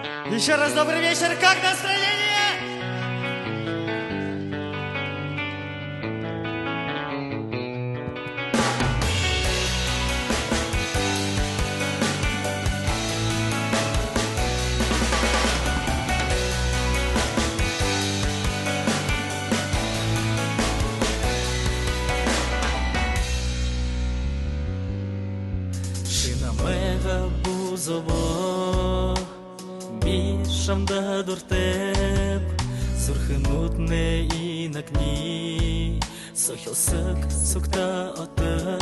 Еще раз добрый вечер, как настроение? Шинамега бузово Бишамда дуртеп Сурхынут не инакни Сохилсык сукта оты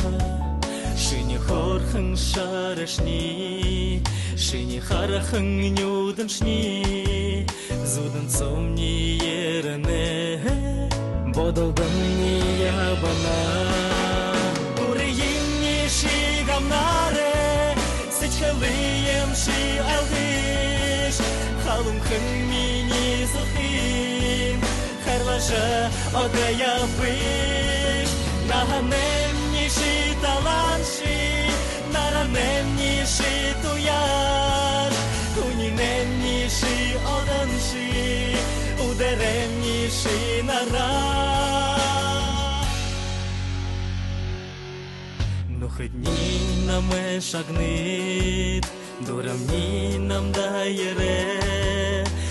Шини хорхын шарешни Шини харахын нюдыншни Зудын цомни ерене Бодолдын ни ябана Урейимни шигамнаре Сычхалыем ши алдыш Халым хыммини зухим Харлажа одая биш Наханем ниши таланши Наранем ниши туяр Кунинем ниши оданши Удерем ниши нарар Нухидни наме шагнит Дурамни нам дайере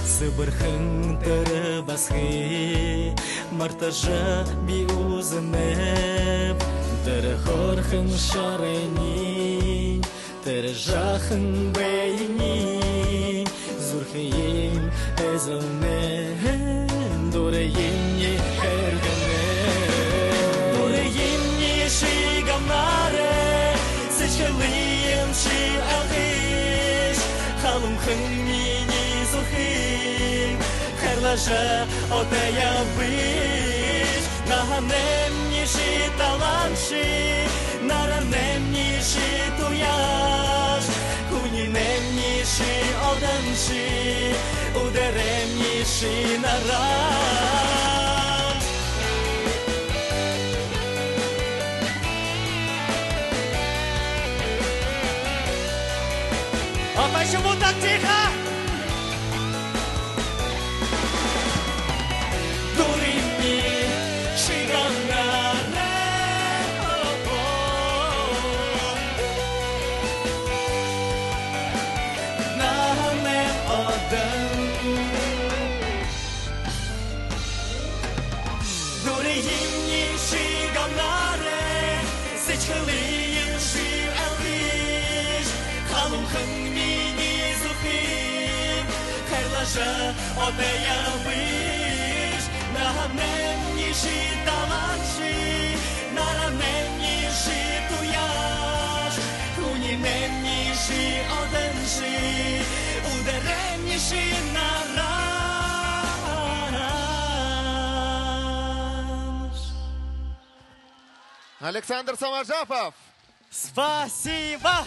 Сыбырхын тыры басхи Мартажа би узынеп Тыры хорхын шарени Тыры жахын бейни Зурхиим эзылне Дуреимни хергане Дуреимни шигамнаре Сычхалыем ши алдыш Халым хыммини зухим Харлажа одая биш Наханем ниши таланши Наранем ниши туяш Кунинем ниши оданши Удерем ниши нарар А почему так тихо? Дуримни шигамнаре Наханем одан Дуримни шигамнаре Сычхалыем ши алдыш Халым хыммини зухим Харлажа одая биш Наханем ниши таланши Наранем ниши туяш Кунинем ниши оданши Удерем ниши нараш Александр Самаржапов. Спасибо!